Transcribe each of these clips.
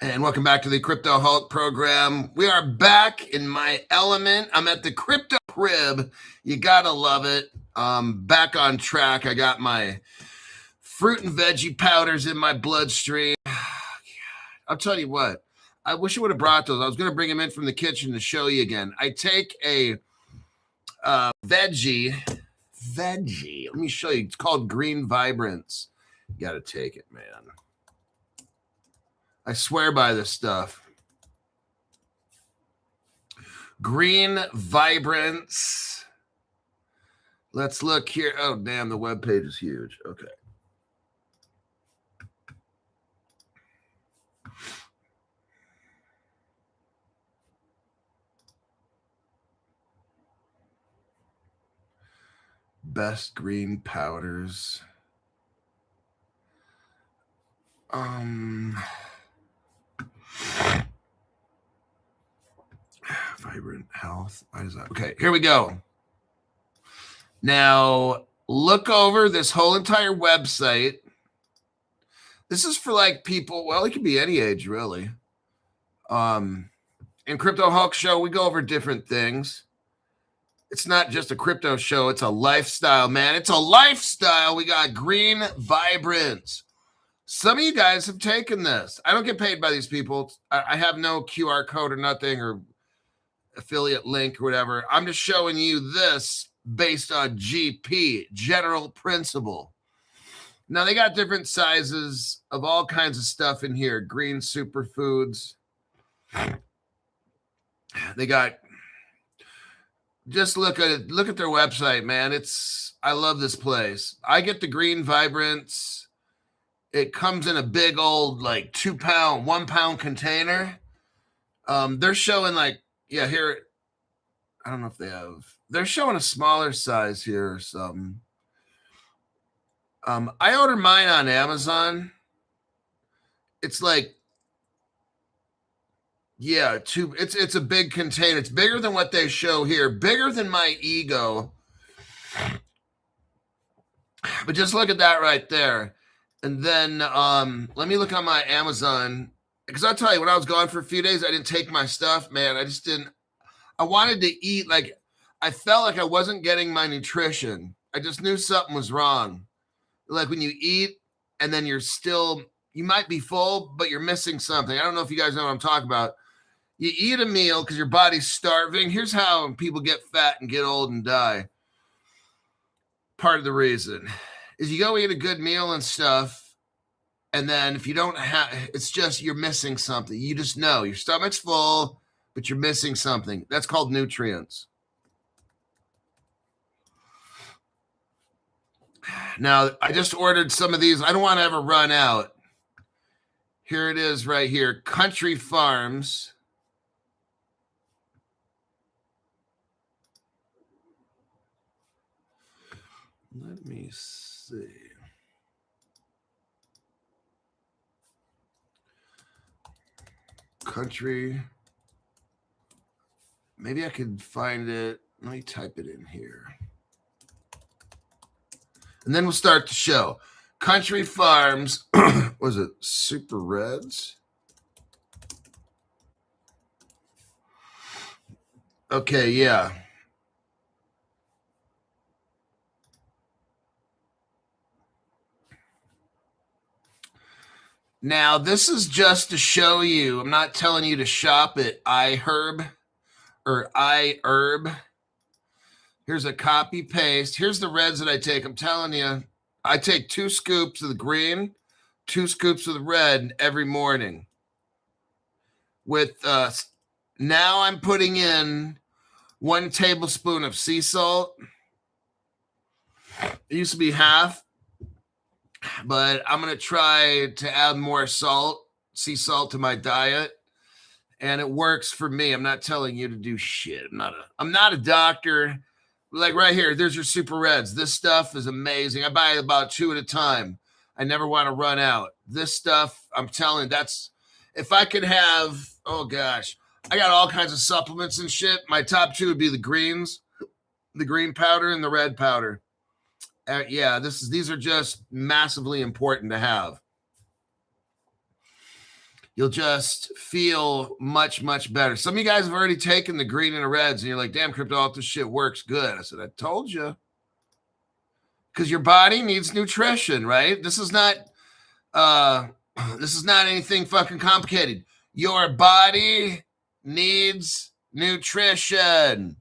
And welcome back to the Crypto Hulk program. We are back in my element. I'm at the Crypto Crib. You gotta love it. Back on track. I got my fruit and veggie powders in my bloodstream. I'll tell you what. I wish I would have brought those. I was going to bring them in from the kitchen to show you again. I take a veggie. Let me show you. It's called Green Vibrance. You got to take it, man. I swear by this stuff. Green Vibrance. Let's look here. Oh, damn, the webpage is huge. Okay. Best green powders. Vibrant health. Why is that? Okay, here we go. Now, look over this whole entire website. This is for like people, well, it could be any age, really. In Crypto Hulk Show, we go over different things. It's not just a crypto show. It's a lifestyle, man. It's a lifestyle. We got Green Vibrance. Some of you guys have taken this. I don't get paid by these people. I have no QR code or nothing or affiliate link or whatever. I'm just showing you this based on GP, general principle. Now, they got different sizes of all kinds of stuff in here. Green superfoods. They got... Just look at it. Look at their website, man. I love this place. I get the Green Vibrance. It comes in a big old like 2 pound, 1 pound container. They're showing like, yeah, here. I don't know if they have. They're showing a smaller size here or something. I ordered mine on Amazon. It's like, yeah, it's a big container. It's bigger than what they show here, bigger than my ego. But just look at that right there. And then let me look on my Amazon. Because I'll tell you, when I was gone for a few days, I didn't take my stuff, man. I just didn't. I wanted to eat. Like, I felt like I wasn't getting my nutrition. I just knew something was wrong. Like when you eat and then you might be full, but you're missing something. I don't know if you guys know what I'm talking about. You eat a meal because your body's starving. Here's how people get fat and get old and die. Part of the reason is you go eat a good meal and stuff, and then if you don't have, it's just you're missing something. You just know your stomach's full, but you're missing something. That's called nutrients. Now, I just ordered some of these. I don't want to ever run out. Here it is right here. Country Farms. Let me see. Country. Maybe I could find it. Let me type it in here. And then we'll start the show. Country Farms. Was it Super Reds? Okay, yeah. Now, this is just to show you. I'm not telling you to shop at iHerb or iHerb. Here's a copy paste. Here's the reds that I take. I'm telling you, I take 2 scoops of the green, 2 scoops of the red every morning. With now I'm putting in 1 tablespoon of sea salt. It used to be half. But I'm going to try to add more sea salt to my diet. And it works for me. I'm not telling you to do shit. I'm not a doctor. Like right here, there's your Super Reds. This stuff is amazing. I buy about 2 at a time. I never want to run out. This stuff, I'm telling you, if I could have, oh gosh, I got all kinds of supplements and shit. My top 2 would be the greens, the green powder and the red powder. Yeah, these are just massively important to have. You'll just feel much, much better. Some of you guys have already taken the green and the reds, and you're like, damn, Crypto, this shit works good. I said, I told you. Because your body needs nutrition, right? This is not anything fucking complicated. Your body needs nutrition.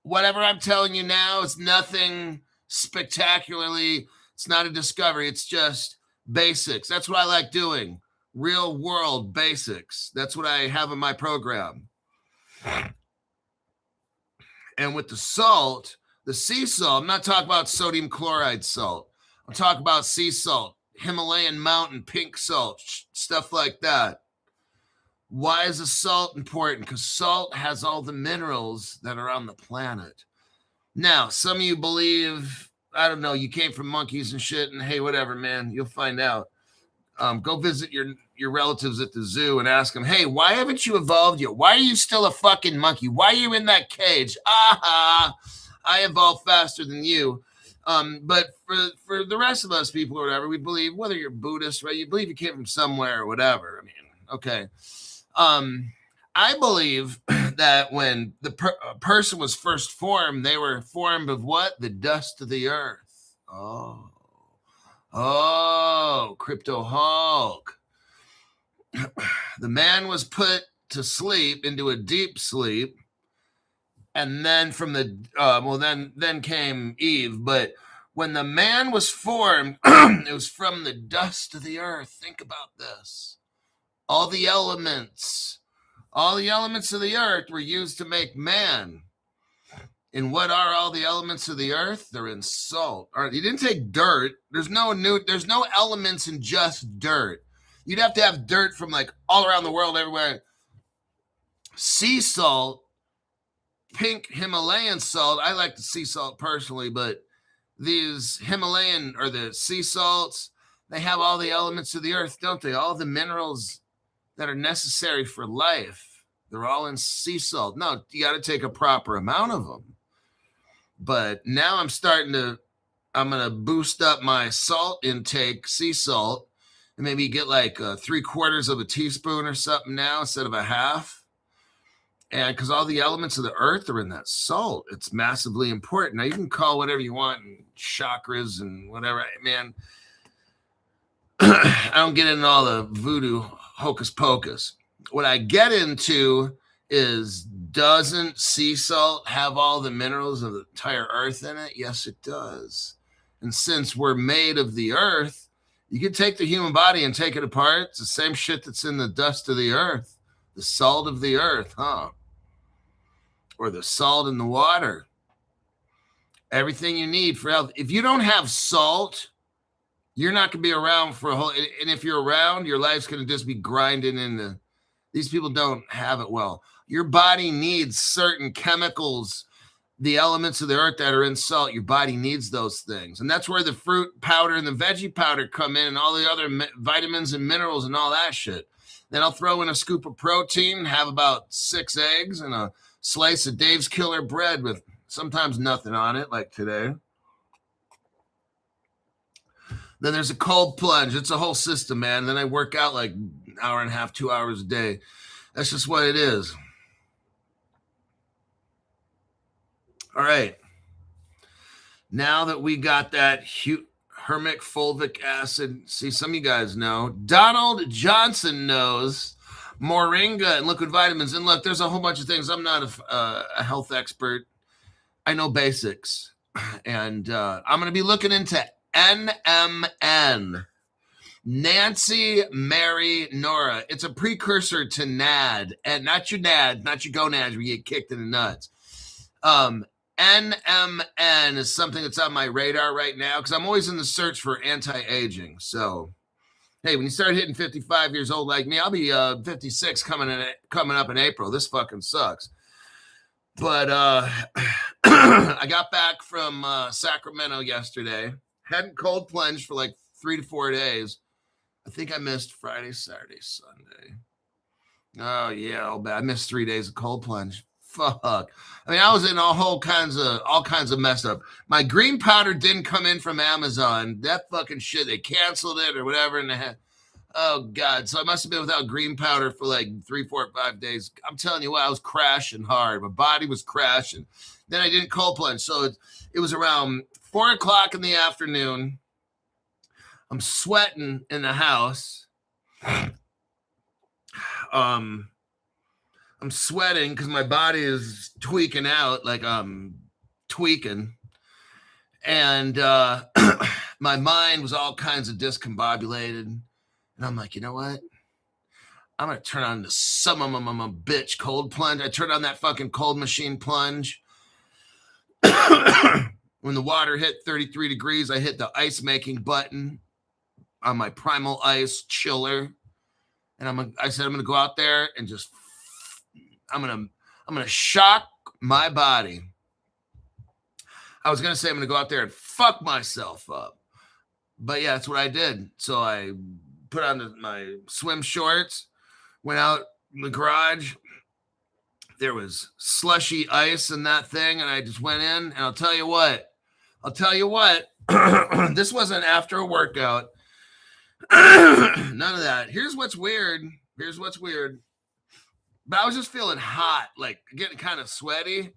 Whatever I'm telling you now is nothing spectacularly. It's not a discovery. It's just basics. That's what I like doing. Real world basics. That's what I have in my program. And with the salt, the sea salt, I'm not talking about sodium chloride salt. I'm talking about sea salt, Himalayan mountain pink salt, stuff like that. Why is the salt important? Because salt has all the minerals that are on the planet. Now, some of you believe, I don't know, you came from monkeys and shit, and hey, whatever, man, you'll find out. Go visit your relatives at the zoo and ask them, hey, why haven't you evolved yet? Why are you still a fucking monkey? Why are you in that cage? I evolved faster than you. But for the rest of us people or whatever, we believe, whether you're Buddhist, right? You believe you came from somewhere or whatever. I mean, okay. I believe that when the person was first formed, they were formed of what? The dust of the earth. Oh, Crypto Hulk. The man was put to sleep into a deep sleep. And then from the, then came Eve. But when the man was formed, it was from the dust of the earth. Think about this. All the elements of the earth were used to make man. And what are all the elements of the earth? They're in salt. All right, you didn't take dirt. There's no elements in just dirt. You'd have to have dirt from like all around the world, everywhere. Sea salt, pink Himalayan salt. I like the sea salt personally, but these Himalayan or the sea salts, they have all the elements of the earth, don't they? All the minerals that are necessary for life. They're all in sea salt. No, you got to take a proper amount of them. But now I'm going to boost up my salt intake, sea salt, and maybe get like 3/4 of a teaspoon or something now instead of a half. And because all the elements of the earth are in that salt, it's massively important. Now you can call whatever you want, and chakras and whatever, man. I don't get into all the voodoo hocus pocus. What I get into is, doesn't sea salt have all the minerals of the entire earth in it? Yes, it does. And since we're made of the earth, you can take the human body and take it apart. It's the same shit that's in the dust of the earth, the salt of the earth, huh? Or the salt in the water. Everything you need for health. If you don't have salt, you're not going to be around for a whole, and if you're around, your life's going to just be grinding into, these people don't have it well. Your body needs certain chemicals, the elements of the earth that are in salt. Your body needs those things. And that's where the fruit powder and the veggie powder come in, and all the other vitamins and minerals and all that shit. Then I'll throw in a scoop of protein, have about 6 eggs and a slice of Dave's Killer bread with sometimes nothing on it, like today. Then there's a cold plunge. It's a whole system, man. Then I work out like an hour and a half, 2 hours a day. That's just what it is. All right. Now that we got that hermic fulvic acid, see, some of you guys know. Donald Johnson knows moringa and liquid vitamins. And look, there's a whole bunch of things. I'm not a health expert. I know basics. And I'm going to be looking into NMN, Nancy Mary Nora. It's a precursor to NAD, and not your gonads where you get kicked in the nuts. NMN is something that's on my radar right now because I'm always in the search for anti-aging. So, hey, when you start hitting 55 years old like me, I'll be 56 coming up in April. This fucking sucks. But I got back from Sacramento yesterday. Hadn't cold plunged for like 3 to 4 days. I think I missed Friday, Saturday, Sunday. Oh yeah, all bad. I missed 3 days of cold plunge. Fuck. I mean, I was in all kinds of messed up. My green powder didn't come in from Amazon. That fucking shit, they canceled it or whatever. And Oh, God. So I must have been without green powder for like 3, 4, 5 days. I'm telling you what, I was crashing hard. My body was crashing. Then I didn't cold plunge. So it was around 4 o'clock in the afternoon. I'm sweating in the house. I'm sweating because my body is tweaking out, like I'm tweaking. And my mind was all kinds of discombobulated. And I'm like, you know what? I'm going to turn on the some bitch cold plunge. I turned on that fucking cold machine plunge. When the water hit 33 degrees, I hit the ice making button on my primal ice chiller. And I said, I'm going to go out there and just, I'm going to shock my body. I was going to say I'm going to go out there and fuck myself up. But yeah, that's what I did. So I put on my swim shorts, went out in the garage. There was slushy ice in that thing, and I just went in, and I'll tell you what, this wasn't after a workout. None of that. Here's what's weird. But I was just feeling hot, like getting kind of sweaty.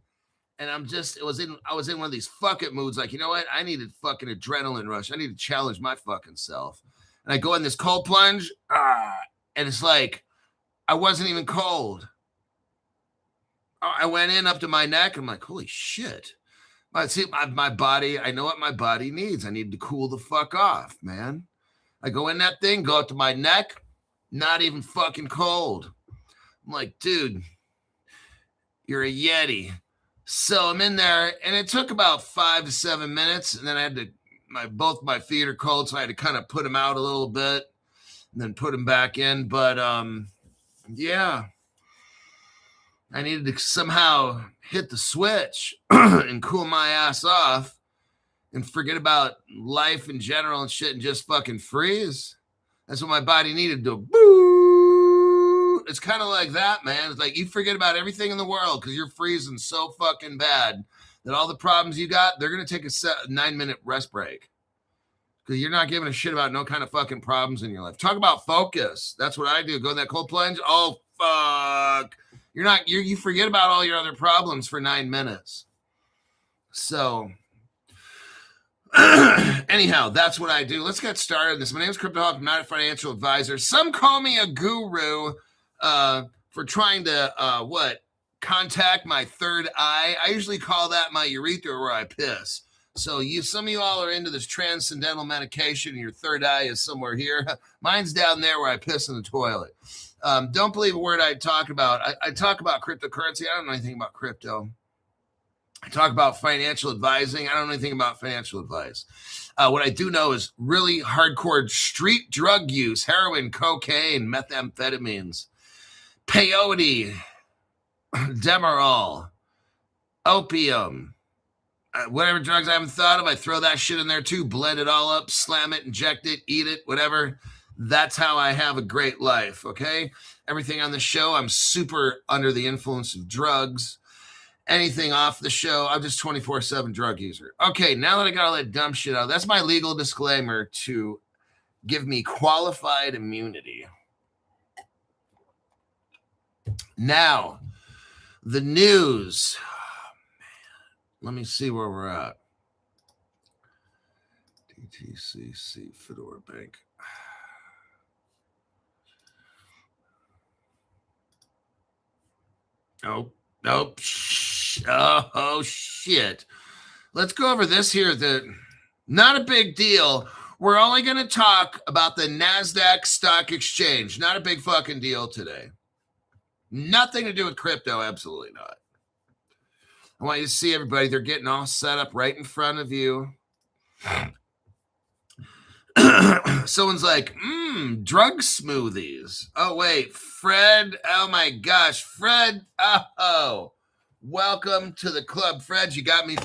And I was in one of these fuck it moods. Like, you know what? I needed fucking adrenaline rush. I need to challenge my fucking self. And I go in this cold plunge, and it's like, I wasn't even cold. I went in up to my neck. I'm like, holy shit. My body, I know what my body needs. I need to cool the fuck off, man. I go in that thing, go up to my neck, not even fucking cold. I'm like, dude, you're a Yeti. So I'm in there, and it took about 5 to 7 minutes, and then I had to, both my feet are cold, so I had to kind of put them out a little bit, and then put them back in. But yeah, I needed to somehow hit the switch and cool my ass off and forget about life in general and shit and just fucking freeze. That's what my body needed to boo. It's kind of like that, man. It's like you forget about everything in the world because you're freezing so fucking bad that all the problems you got, they're going to take a 9-minute rest break because you're not giving a shit about no kind of fucking problems in your life. Talk about focus. That's what I do. Go in that cold plunge. Oh, fuck. You forget about all your other problems for 9 minutes. So anyhow, that's what I do. Let's get started. My name is Cryptoholic. I'm not a financial advisor. Some call me a guru for trying to contact my third eye. I usually call that my urethra where I piss. So some of you all are into this transcendental medication and your third eye is somewhere here. Mine's down there where I piss in the toilet. Don't believe a word I talk about. I talk about cryptocurrency. I don't know anything about crypto. I talk about financial advising. I don't know anything about financial advice. What I do know is really hardcore street drug use, heroin, cocaine, methamphetamines, peyote, Demerol, opium, whatever drugs I haven't thought of, I throw that shit in there too, blend it all up, slam it, inject it, eat it, whatever. That's how I have a great life, okay? Everything on the show, I'm super under the influence of drugs. Anything off the show, I'm just 24/7 drug user. Okay, now that I got all that dumb shit out, that's my legal disclaimer to give me qualified immunity. Now, the news. Oh, man. Let me see where we're at. DTCC, Fedora Bank. Nope. Oh, shit. Let's go over this here. Not a big deal. We're only going to talk about the NASDAQ stock exchange. Not a big fucking deal today. Nothing to do with crypto. Absolutely not. I want you to see everybody. They're getting all set up right in front of you. Someone's like, drug smoothies. Oh, wait, Fred. Oh, my gosh. Fred. Oh, welcome to the club. Fred, you got me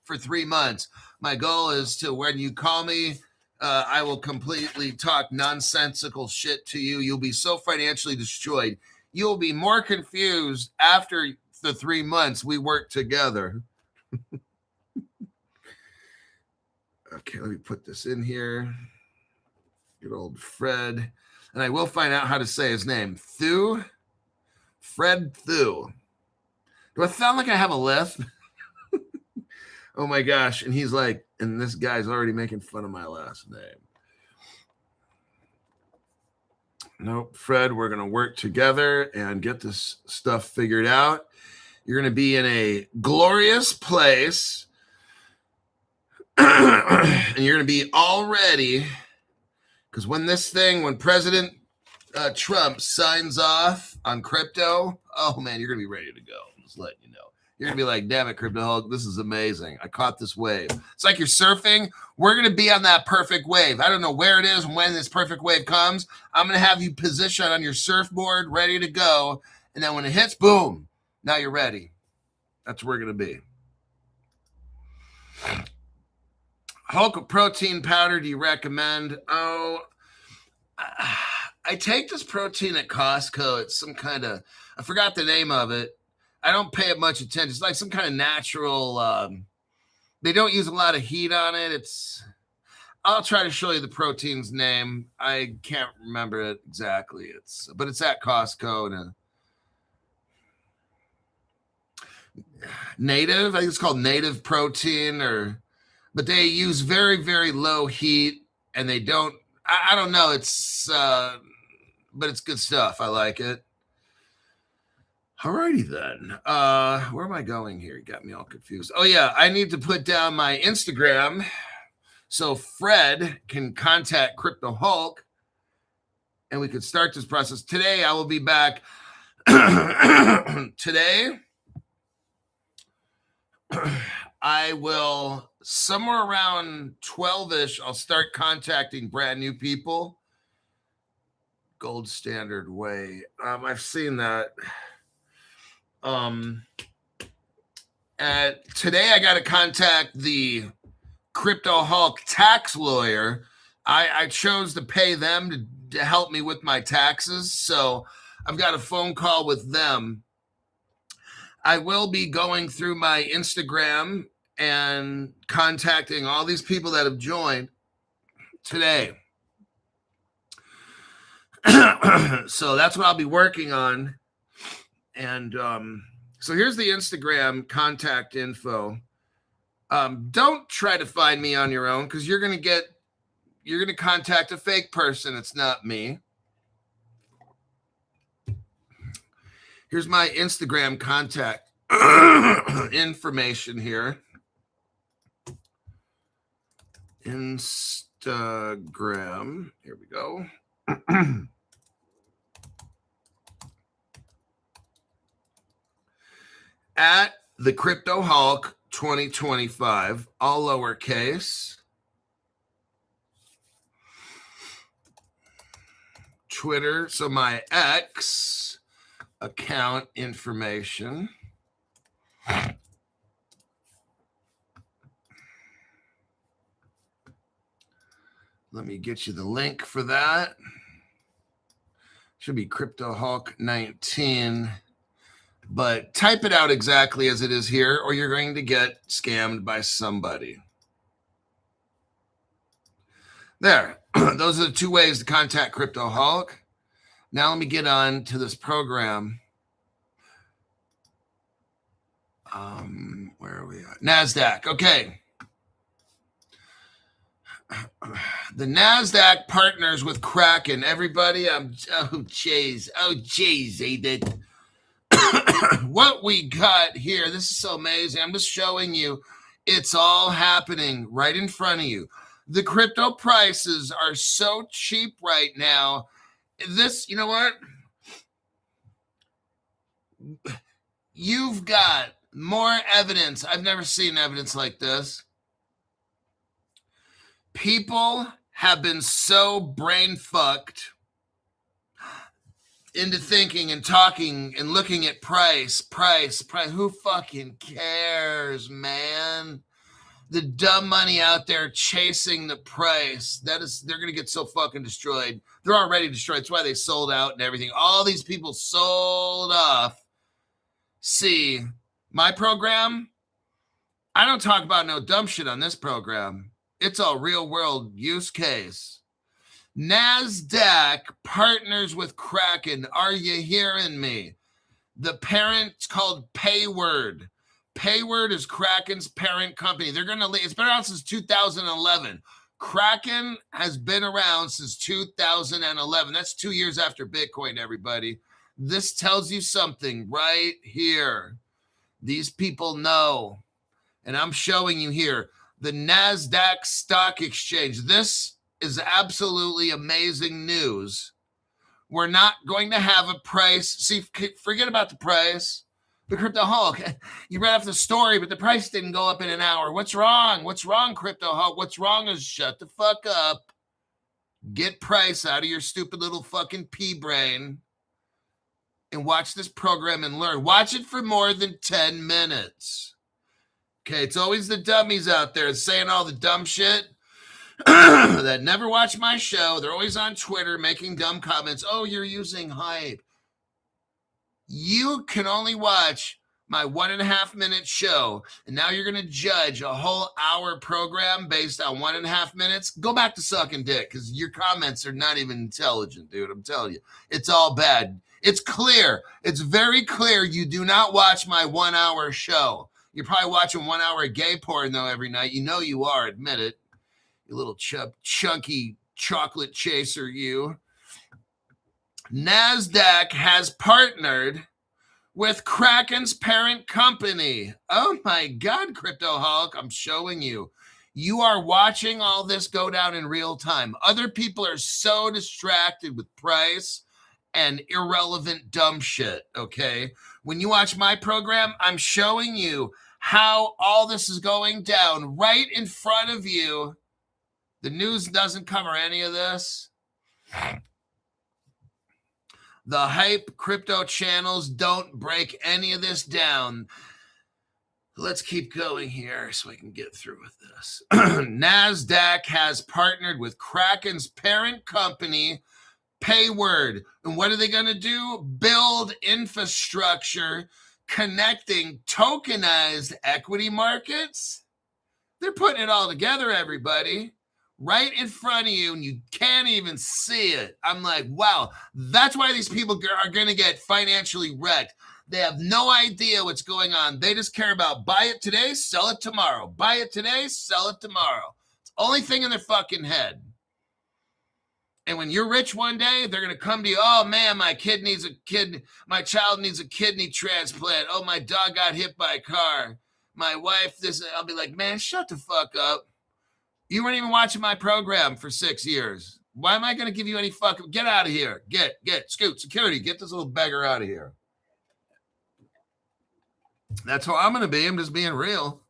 for 3 months. My goal is to, when you call me, I will completely talk nonsensical shit to you. You'll be so financially destroyed. You'll be more confused after the 3 months we work together. Okay, let me put this in here. Good old Fred. And I will find out how to say his name. Fred Thu. Do I sound like I have a lisp? Oh my gosh. And he's like, and this guy's already making fun of my last name. Nope, Fred, we're going to work together and get this stuff figured out. You're going to be in a glorious place. And you're going to be all ready. Because when President Trump signs off on crypto, oh man, you're going to be ready to go. I'm just letting you know. You're going to be like, damn it, Crypto Hulk, this is amazing. I caught this wave. It's like you're surfing. We're going to be on that perfect wave. I don't know where it is when this perfect wave comes. I'm going to have you positioned on your surfboard, ready to go. And then when it hits, boom, now you're ready. That's where we're going to be. Hulk protein powder, do you recommend? Oh, I take this protein at Costco. It's some kind of, I forgot the name of it. I don't pay it much attention. It's like some kind of natural, they don't use a lot of heat on it. I'll try to show you the protein's name. I can't remember it exactly. But it's at Costco. And Native, I think it's called Native Protein, but they use very, very low heat, and they don't, I don't know. But it's good stuff. I like it. Alrighty then. Where am I going here? You got me all confused. Oh yeah, I need to put down my Instagram so Fred can contact Crypto Hulk and we could start this process. Today I will be back. Today I will, somewhere around 12-ish, I'll start contacting brand new people. Gold standard way. I've seen that. Today I got to contact the Crypto Hulk tax lawyer. I chose to pay them to help me with my taxes. So I've got a phone call with them. I will be going through my Instagram and contacting all these people that have joined today. So that's what I'll be working on. And so here's the Instagram contact info. Don't try to find me on your own because you're going to contact a fake person. It's not me. Here's my Instagram contact information here. Instagram. Here we go. At the Crypto Hulk 2025, all lowercase. Twitter, so my X account information. Let me get you the link for that. Should be Crypto Hulk 19. But type it out exactly as it is here, or you're going to get scammed by somebody. There. Those are the two ways to contact Crypto Hulk. Now let me get on to this program. Where are we at? NASDAQ. Okay. The NASDAQ partners with Kraken. Everybody, jeez. They did. What we got here, this is so amazing. I'm just showing you. It's all happening right in front of you. The crypto prices are so cheap right now. This, you know what? You've got more evidence. I've never seen evidence like this. People have been so brain fucked into thinking and talking and looking at price. Who fucking cares, man? The dumb money out there chasing the price. They're going to get so fucking destroyed. They're already destroyed. That's why they sold out and everything. All these people sold off. See, my program, I don't talk about no dumb shit on this program. It's a real world use case. NASDAQ partners with Kraken. Are you hearing me? The parent's called Payword. Payword is Kraken's parent company. They're going to leave. It's been around since 2011. Kraken has been around since 2011. That's 2 years after Bitcoin, everybody. This tells you something right here. These people know. And I'm showing you here the NASDAQ Stock Exchange. This is absolutely amazing news. We're not going to have a price. See, forget about the price. The Crypto Hulk, you read off the story, but the price didn't go up in an hour. What's wrong? What's wrong, Crypto Hulk? What's wrong is shut the fuck up. Get price out of your stupid little fucking pea brain and watch this program and learn. Watch it for more than 10 minutes. Okay, it's always the dummies out there saying all the dumb shit that never watch my show. They're always on Twitter making dumb comments. Oh, you're using hype. You can only watch my 1.5 minute show, and now you're going to judge a whole hour program based on 1.5 minutes. Go back to sucking dick, because your comments are not even intelligent, dude. I'm telling you, it's all bad. It's clear. It's very clear you do not watch my 1 hour show. You're probably watching 1 hour of gay porn, though, every night. You know you are. Admit it. You little chunky chocolate chaser, you. NASDAQ has partnered with Kraken's parent company. Oh, my God, Crypto Hulk. I'm showing you. You are watching all this go down in real time. Other people are so distracted with price and irrelevant dumb shit, okay? When you watch my program, I'm showing you how all this is going down right in front of you. The news doesn't cover any of this. The hype crypto channels don't break any of this down. Let's keep going here so I can get through with this. NASDAQ has partnered with Kraken's parent company, Payword. And what are they going to do? Build infrastructure connecting tokenized equity markets. They're putting it all together, everybody. Right in front of you, and you can't even see it. I'm like, wow, that's why these people are going to get financially wrecked. They have no idea what's going on. They just care about buy it today, sell it tomorrow. Buy it today, sell it tomorrow. It's the only thing in their fucking head. And when you're rich one day, they're going to come to you, oh, man, my child needs a kidney transplant. Oh, my dog got hit by a car. My wife, this. I'll be like, man, shut the fuck up. You weren't even watching my program for 6 years. Why am I going to give you any fucking... Get out of here. Scoot, security, get this little beggar out of here. That's how I'm going to be. I'm just being real.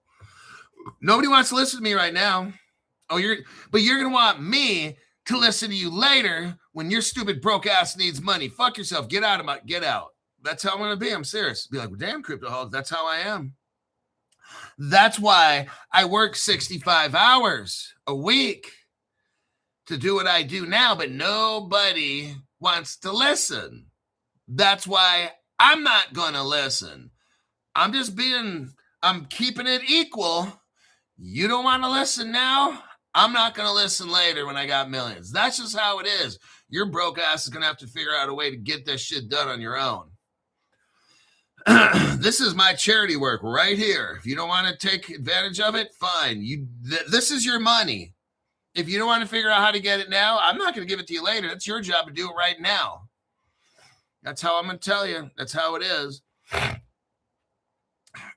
Nobody wants to listen to me right now. But you're going to want me to listen to you later when your stupid broke ass needs money. Fuck yourself. Get out. That's how I'm going to be. I'm serious. Be like, well, damn, Crypto Hulk, that's how I am. That's why I work 65 hours a week to do what I do now, but nobody wants to listen. That's why I'm not going to listen. I'm keeping it equal. You don't want to listen now? I'm not going to listen later when I got millions. That's just how it is. Your broke ass is going to have to figure out a way to get this shit done on your own. This is my charity work right here. If you don't want to take advantage of it, fine. This is your money. If you don't want to figure out how to get it now, I'm not going to give it to you later. That's your job to do it right now. That's how I'm going to tell you. That's how it is.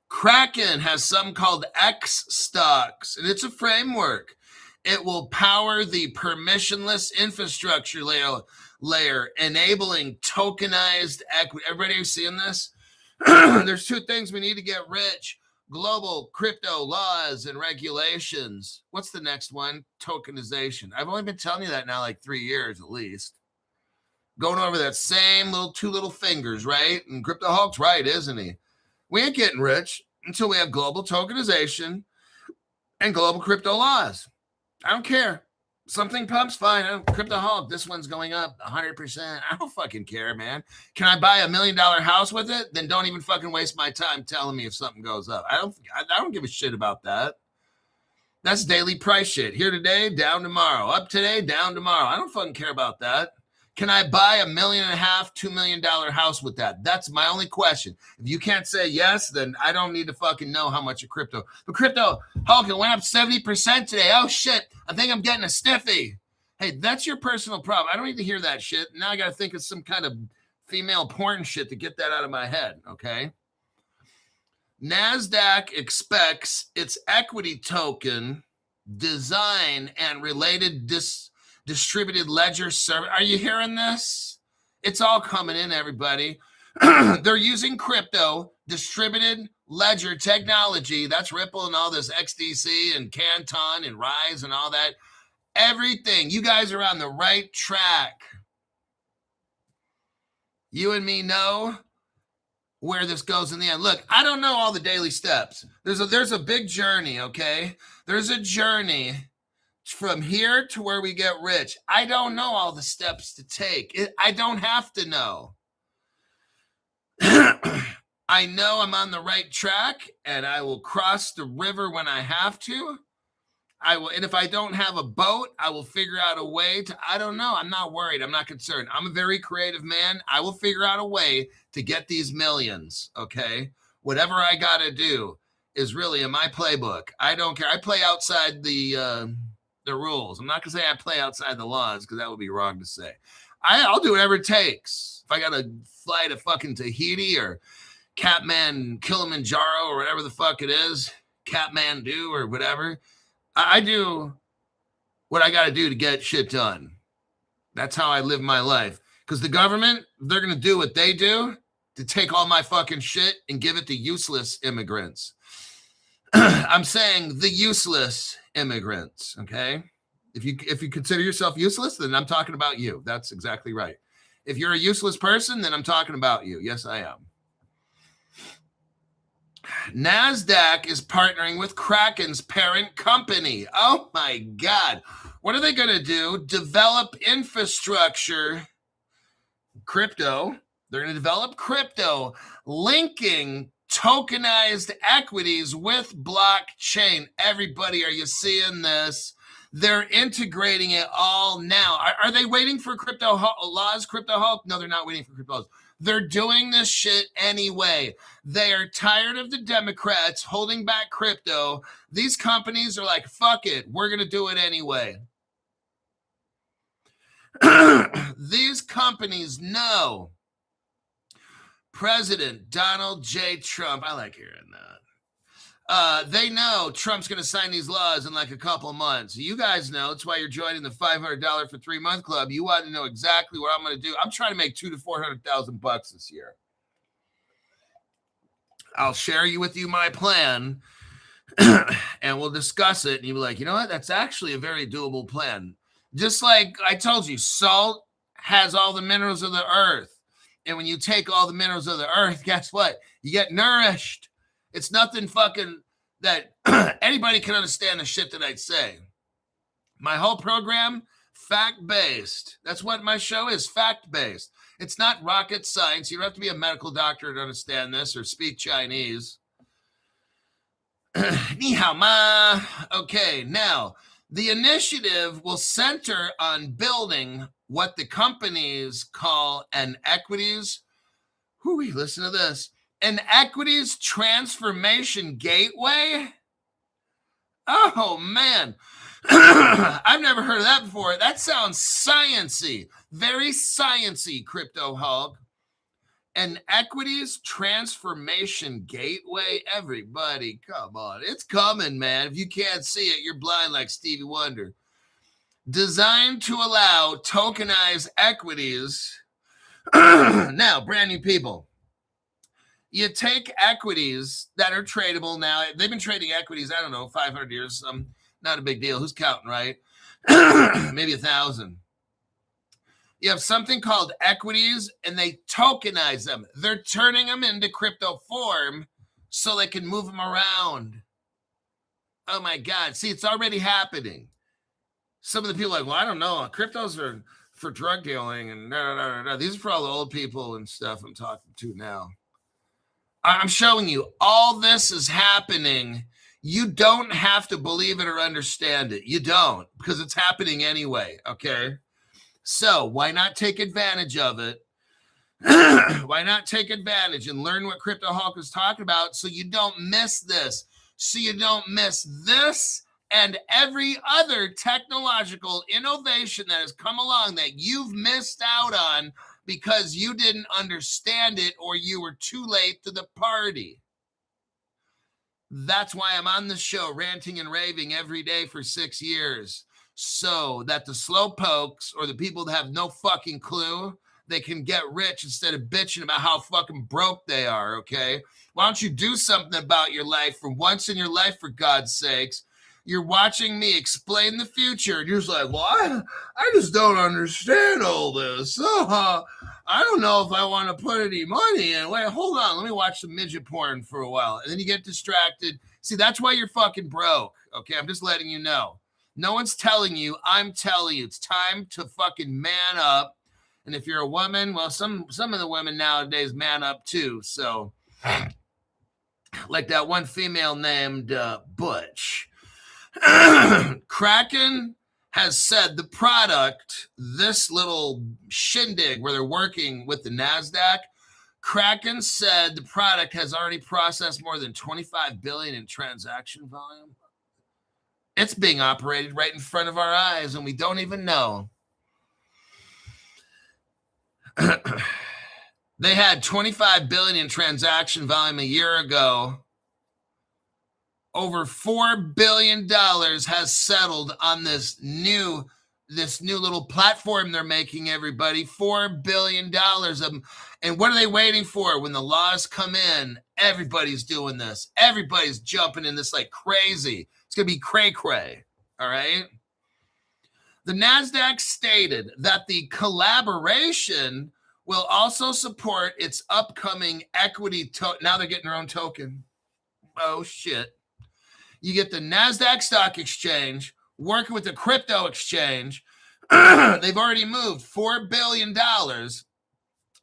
Kraken has something called X stocks, and it's a framework. It will power the permissionless infrastructure layer enabling tokenized equity. Everybody seeing this? There's two things we need to get rich: global crypto laws and regulations. What's the next one? Tokenization. I've only been telling you that now like 3 years at least. Going over that same two little fingers, right? And Crypto Hulk's right, isn't he? We ain't getting rich until we have global tokenization and global crypto laws. I don't care. Something pumps, fine. Crypto Hulk, this one's going up 100%. I don't fucking care, man. Can I buy $1 million house with it? Then don't even fucking waste my time telling me if something goes up. I don't give a shit about that. That's daily price shit. Here today, down tomorrow. Up today, down tomorrow. I don't fucking care about that. Can I buy $1.5 million, $2 million house with that? That's my only question. If you can't say yes, then I don't need to fucking know how much your crypto. But crypto, Hulk, it went up 70% today. Oh shit, I think I'm getting a stiffy. Hey, that's your personal problem. I don't need to hear that shit. Now I got to think of some kind of female porn shit to get that out of my head, okay? NASDAQ expects its equity token design and related distributed ledger service. Are you hearing this? It's all coming in, everybody. They're using crypto, distributed ledger technology. That's Ripple and all this XDC and Canton and Rise and all that. Everything. You guys are on the right track. You and me know where this goes in the end. Look, I don't know all the daily steps. There's a big journey, okay? There's a journey from here to where we get rich. I don't know all the steps to take. I don't have to know. I know I'm on the right track, and I will cross the river when I have to. I will, and if I don't have a boat, I will figure out a way to, I don't know. I'm not worried. I'm not concerned. I'm a very creative man. I will figure out a way to get these millions, okay? Whatever I got to do is really in my playbook. I don't care. I play outside the rules. I'm not going to say I play outside the laws because that would be wrong to say. I'll do whatever it takes. If I got to fly to fucking Tahiti or Kathmandu, Kilimanjaro or whatever the fuck it is, Kathmandu or whatever, I do what I got to do to get shit done. That's how I live my life. Because the government, they're going to do what they do to take all my fucking shit and give it to useless immigrants. I'm saying the useless immigrants, okay? If you consider yourself useless, then I'm talking about you. That's exactly right. If you're a useless person, then I'm talking about you. Yes, I am. NASDAQ is partnering with Kraken's parent company. Oh my God. What are they going to do? Develop infrastructure, crypto. They're going to develop crypto, linking tokenized equities with blockchain. Everybody, are you seeing this? They're integrating it all now. Are they waiting for crypto laws, Crypto Hulk? No, they're not waiting for crypto laws. They're doing this shit anyway. They are tired of the Democrats holding back crypto. These companies are like, fuck it, we're going to do it anyway. These companies know President Donald J. Trump. I like hearing that. They know Trump's going to sign these laws in like a couple of months. You guys know. That's why you're joining the $500 for 3 month club. You want to know exactly what I'm going to do. I'm trying to make $200,000 to $400,000 this year. I'll share with you my plan, and we'll discuss it. And you'll be like, you know what? That's actually a very doable plan. Just like I told you, salt has all the minerals of the earth. And when you take all the minerals of the earth, guess what? You get nourished. It's nothing fucking that anybody can understand the shit that I'd say. My whole program, fact-based. That's what my show is, fact-based. It's not rocket science. You don't have to be a medical doctor to understand this or speak Chinese. Ni hao ma. Okay, now, the initiative will center on building what the companies call an equities. Listen to this. An equities transformation gateway? Oh, man. I've never heard of that before. That sounds sciencey. Very sciencey, Crypto Hulk. An equities transformation gateway? Everybody, come on. It's coming, man. If you can't see it, you're blind like Stevie Wonder. Designed to allow tokenized equities. Now, brand new people. You take equities that are tradable now. They've been trading equities, I don't know, 500 years. Not a big deal. Who's counting, right? Maybe 1,000. You have something called equities, and they tokenize them. They're turning them into crypto form so they can move them around. Oh, my God. See, it's already happening. Some of the people are like, well, I don't know. Cryptos are for drug dealing, and no. These are for all the old people and stuff I'm talking to now. I'm showing you all this is happening You don't have to believe it or understand it. You don't, because it's happening anyway, okay? So why not take advantage of it? Why not take advantage and learn what Crypto Hulk is talking about so you don't miss this, so you don't miss this and every other technological innovation that has come along that you've missed out on because you didn't understand it or you were too late to the party. That's why I'm on the show ranting and raving every day for 6 years, so that the slow pokes or the people that have no fucking clue, they can get rich instead of bitching about how fucking broke they are, okay? Why don't you do something about your life for once in your life, for God's sakes? You're watching me explain the future, and you're just like, well, I just don't understand all this. I don't know if I want to put any money in. Wait, hold on. Let me watch some midget porn for a while. And then you get distracted. See, that's why you're fucking broke, okay? I'm just letting you know. No one's telling you. I'm telling you. It's time to fucking man up. And if you're a woman, well, some of the women nowadays man up too. So, like that one female named Butch. Kraken has said the product, this little shindig where they're working with the NASDAQ, Kraken said the product has already processed more than 25 billion in transaction volume. It's being operated right in front of our eyes, and we don't even know. They had 25 billion in transaction volume a year ago. Over $4 billion has settled on this new little platform they're making, everybody. $4 billion. And what are they waiting for? When the laws come in, everybody's doing this. Everybody's jumping in this like crazy. It's going to be cray-cray, all right? The NASDAQ stated that the collaboration will also support its upcoming equity now they're getting their own token. Oh, shit. You get the NASDAQ stock exchange working with the crypto exchange. They've already moved $4 billion.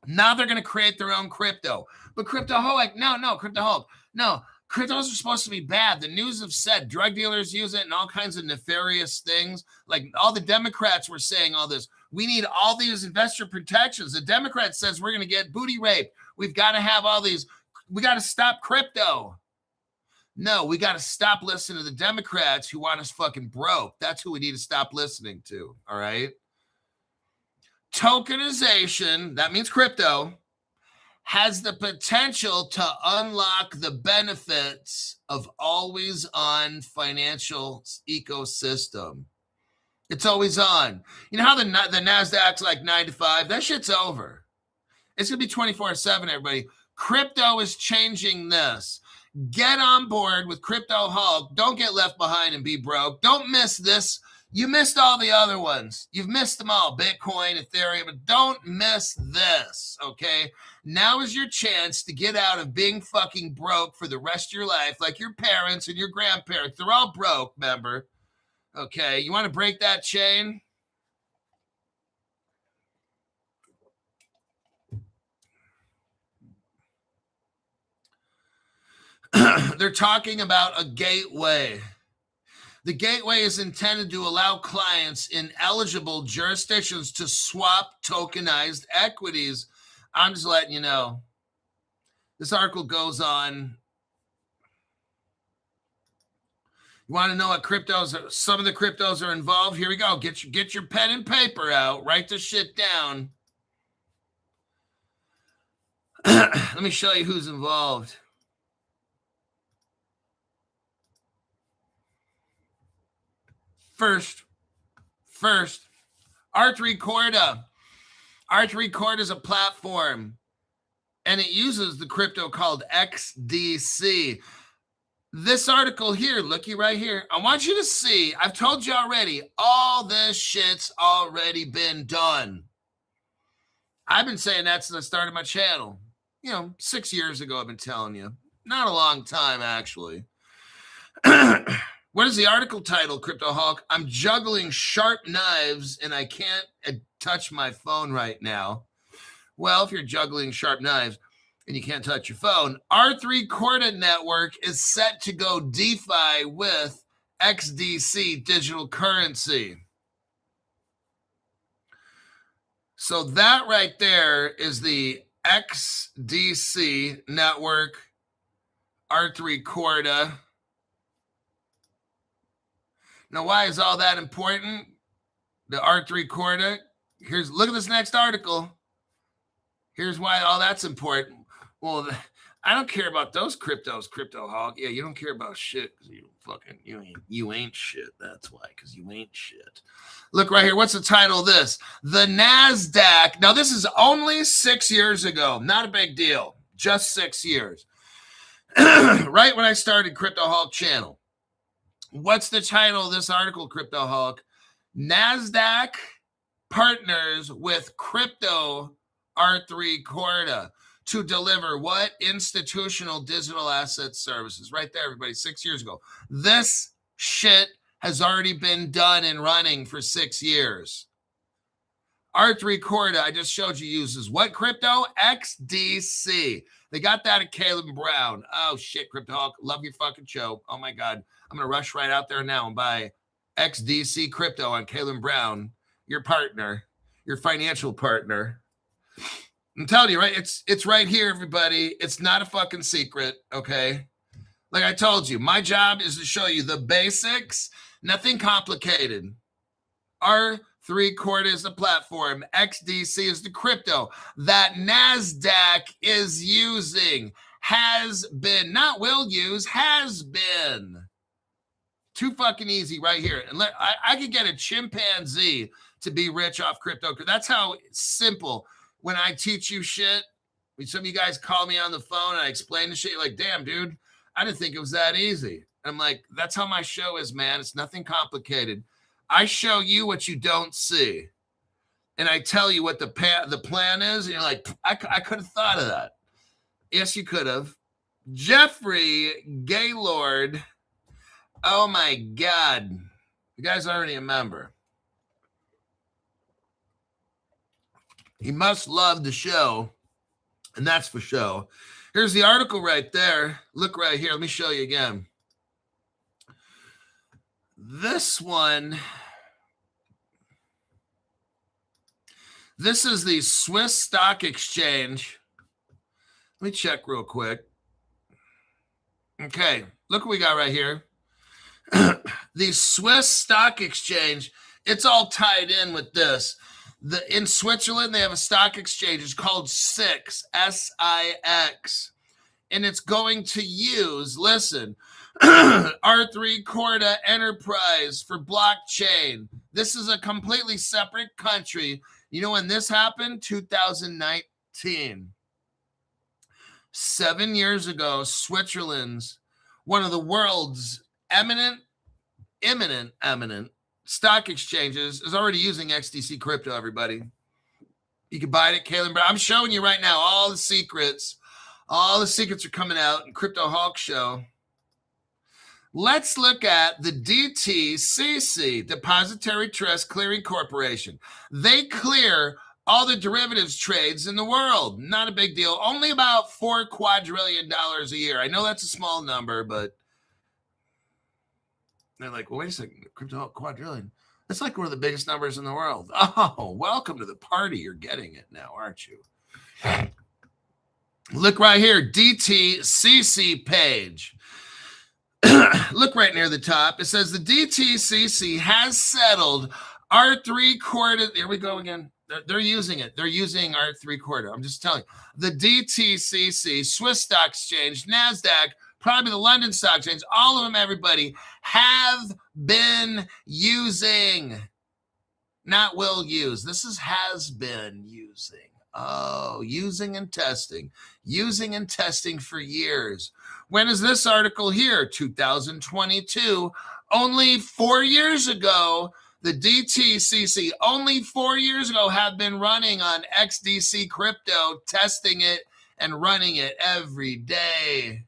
Now they're going to create their own crypto. But Crypto Hulk, Crypto Hulk, no. Cryptos are supposed to be bad. The news have said drug dealers use it and all kinds of nefarious things. Like all the Democrats were saying all this. We need all these investor protections. The Democrat says we're going to get booty raped. We've got to have all these. We got to stop crypto. No, we got to stop listening to the Democrats who want us fucking broke. That's who we need to stop listening to, all right? Tokenization, that means crypto, has the potential to unlock the benefits of always-on financial ecosystem. It's always on. You know how the NASDAQ's like 9 to 5? That shit's over. It's going to be 24/7, everybody. Crypto is changing this. Get on board with Crypto Hulk. Don't get left behind and be broke. Don't miss this. You missed all the other ones. You've missed them all. Bitcoin, Ethereum, but don't miss this, okay? Now is your chance to get out of being fucking broke for the rest of your life, like your parents and your grandparents. They're all broke, remember? Okay, you want to break that chain? They're talking about a gateway. The gateway is intended to allow clients in eligible jurisdictions to swap tokenized equities. I'm just letting you know. This article goes on. You want to know what cryptos, some of the cryptos are involved? Here we go. Get your pen and paper out. Write the shit down. Let me show you who's involved. First, Art3Corda. Art3Corda is a platform, and it uses the crypto called XDC. This article here, looky right here. I want you to see, I've told you already, all this shit's already been done. I've been saying that since I started my channel. 6 years ago, I've been telling you. Not a long time, actually. What is the article title, Crypto Hulk? I'm juggling sharp knives and I can't touch my phone right now. Well, if you're juggling sharp knives, and you can't touch your phone. R3 Corda network is set to go DeFi with XDC digital currency. So that right there is the XDC network, R3 Corda. Now, why is all that important? The R3 Corda. Look at this next article. Here's why all that's important. Well, I don't care about those cryptos, Crypto Hog. Yeah, you don't care about shit because you ain't shit. That's why, because you ain't shit. Look right here. What's the title of this? The NASDAQ. Now, this is only 6 years ago. Not a big deal. Just 6 years. Right when I started Crypto Hog channel. What's the title of this article, Crypto Hog? NASDAQ partners with crypto R3 Corda to deliver what? Institutional digital asset services. Right there, everybody, 6 years ago. This shit has already been done and running for 6 years. R3 Corda, I just showed you, uses what crypto? XDC. They got that at Caleb Brown. Oh, shit, Crypto Hawk. Love your fucking show. Oh, my God. I'm going to rush right out there now and buy XDC crypto on Caleb Brown, your partner, your financial partner. I'm telling you, right? It's right here, everybody. It's not a fucking secret, okay? Like I told you, my job is to show you the basics, nothing complicated. R3 Corda is the platform. XDC is the crypto that NASDAQ is using. Has been, not will use, has been. Too fucking easy right here. And I could get a chimpanzee to be rich off crypto. That's how simple. When I teach you shit, when some of you guys call me on the phone and I explain the shit, you're like, damn, dude, I didn't think it was that easy. I'm like, that's how my show is, man. It's nothing complicated. I show you what you don't see. And I tell you what the plan is. And you're like, I could have thought of that. Yes, you could have. Jeffrey Gaylord. Oh, my God. You guys already remember. He must love the show, and that's for show. Here's the article right there. Look right here. Let me show you again. This one, this is the Swiss Stock Exchange. Let me check real quick. Okay, look what we got right here. The Swiss Stock Exchange, it's all tied in with this. In Switzerland, they have a stock exchange. It's called SIX, S-I-X. And it's going to use, listen, R3 Corda Enterprise for blockchain. This is a completely separate country. You know when this happened? 2019. 7 years ago, Switzerland's, one of the world's eminent stock exchanges, is already using XDC crypto, everybody. You can buy it at Caleb Brown. I'm showing you right now all the secrets. All the secrets are coming out in Crypto Hawk Show. Let's look at the DTCC, Depository Trust Clearing Corporation. They clear all the derivatives trades in the world. Not a big deal. Only about $4 quadrillion a year. I know that's a small number, but they're like, well, wait a second, crypto quadrillion. That's like one of the biggest numbers in the world. Oh, welcome to the party. You're getting it now, aren't you? Look right here, DTCC page. Look right near the top. It says the DTCC has settled R3 Corda. Here we go again. They're using it. They're using R3 Corda. I'm just telling you. The DTCC, Swiss Stock Exchange, NASDAQ, probably the London Stock Exchange, all of them, everybody, have been using, not will use. This is has been using. Oh, using and testing for years. When is this article here? 2022. Only 4 years ago, the DTCC, only 4 years ago, have been running on XDC crypto, testing it and running it every day.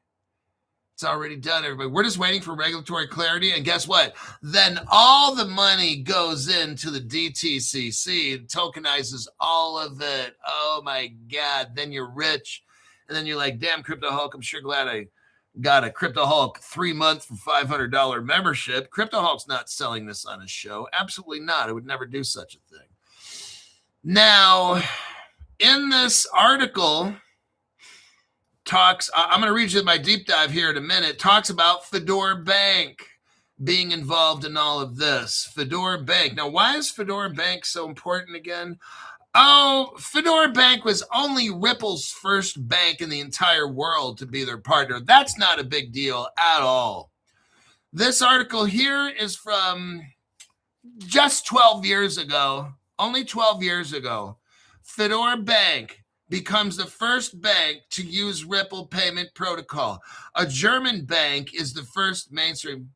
It's already done, everybody. We're just waiting for regulatory clarity. And guess what? Then all the money goes into the DTCC. It tokenizes all of it. Oh, my God. Then you're rich. And then you're like, damn, Crypto Hulk, I'm sure glad I got a Crypto Hulk 3 month for $500 membership. Crypto Hulk's not selling this on his show. Absolutely not. I would never do such a thing. Now, in this article, I'm going to read you my deep dive here in a minute, talks about Fedora Bank being involved in all of this. Fedora Bank. Now, why is Fedora Bank so important again? Oh, Fedora Bank was only Ripple's first bank in the entire world to be their partner. That's not a big deal at all. This article here is from just 12 years ago, only 12 years ago. Fedora Bank becomes the first bank to use Ripple payment protocol. A German bank is the first mainstream.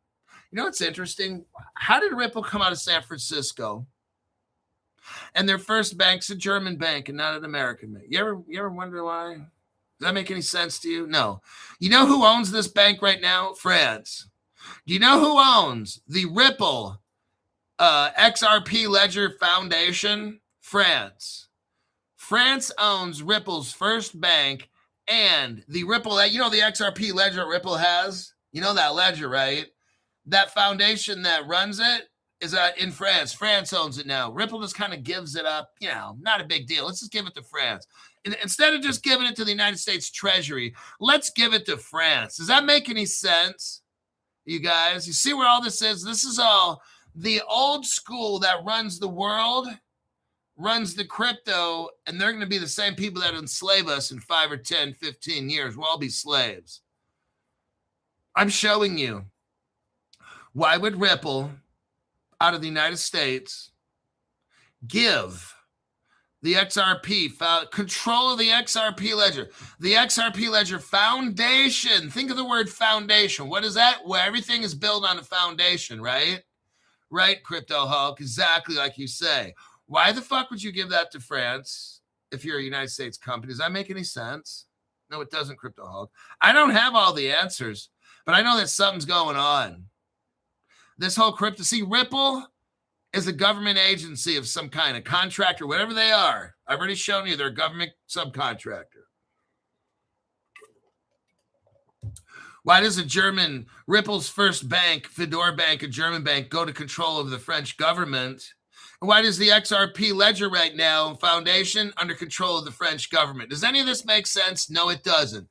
You know what's interesting? How did Ripple come out of San Francisco? And their first bank's a German bank and not an American bank. You ever wonder why? Does that make any sense to you? No. You know who owns this bank right now? France. Do you know who owns the Ripple XRP Ledger Foundation? France. France owns Ripple's first bank and the Ripple, you know the XRP ledger Ripple has? You know that ledger, right? That foundation that runs it is in France. France owns it now. Ripple just kind of gives it up. You know, not a big deal. Let's just give it to France. Instead of just giving it to the United States Treasury, let's give it to France. Does that make any sense, you guys? You see where all this is? This is all the old school that runs the world, runs the crypto, and they're going to be the same people that enslave us in 5 or 10, 15 years. We'll all be slaves. I'm showing you. Why would Ripple, out of the United States, give the XRP control of the XRP ledger? The XRP ledger foundation. Think of the word foundation. What is that? Well, everything is built on a foundation, right? Right, Crypto Hulk, exactly like you say. Why the fuck would you give that to France if you're a United States company? Does that make any sense? No, it doesn't, Crypto Hulk. I don't have all the answers, but I know that something's going on. This whole crypto, see, Ripple is a government agency of some kind, a contractor, whatever they are. I've already shown you they're a government subcontractor. Why does Ripple's first bank, Fedora Bank, a German bank, go to control of the French government? And why does the XRP ledger right now, foundation, under control of the French government? Does any of this make sense? No, it doesn't.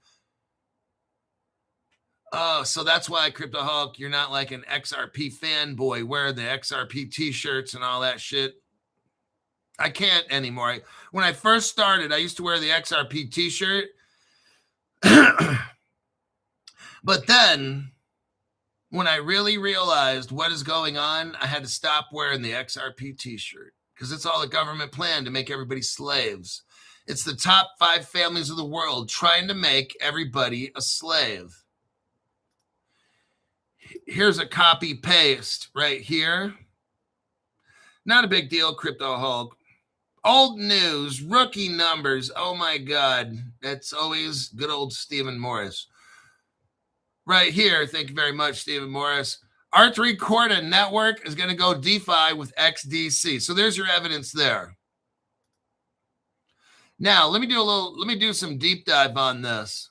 Oh, so that's why, Crypto Hulk, you're not like an XRP fanboy wearing the XRP t-shirts and all that shit. I can't anymore. When I first started, I used to wear the XRP t-shirt. But then, when I really realized what is going on, I had to stop wearing the XRP t-shirt because it's all a government plan to make everybody slaves. It's the top 5 families of the world trying to make everybody a slave. Here's a copy paste right here. Not a big deal, Crypto Hulk. Old news, rookie numbers. Oh my God. That's always good old Stephen Morris. Right here. Thank you very much, Stephen Morris. R3 Corda network is going to go DeFi with XDC. So there's your evidence there. Now, let me do some deep dive on this.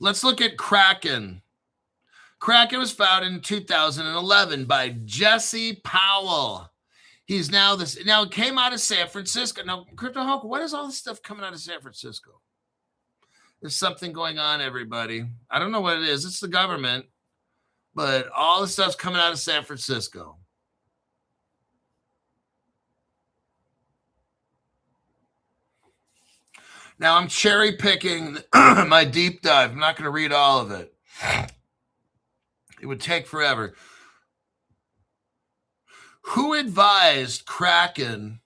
Let's look at Kraken. Kraken was founded in 2011 by Jesse Powell. He's now it came out of San Francisco. Now, Crypto Hulk, what is all this stuff coming out of San Francisco? There's something going on, everybody. I don't know what it is. It's the government, but all the stuff's coming out of San Francisco. Now, I'm cherry picking my deep dive. I'm not going to read all of it. It would take forever. Who advised Kraken?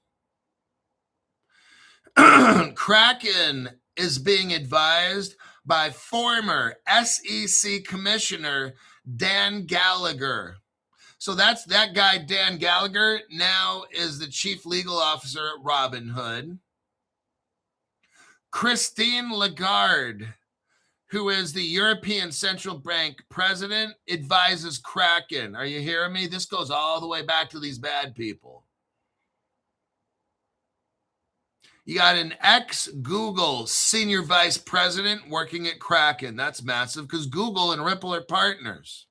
Kraken is being advised by former SEC Commissioner Dan Gallagher. So that's that guy, Dan Gallagher, now is the chief legal officer at Robinhood. Christine Lagarde, who is the European Central Bank president, advises Kraken. Are you hearing me? This goes all the way back to these bad people. You got an ex-Google senior vice president working at Kraken. That's massive because Google and Ripple are partners.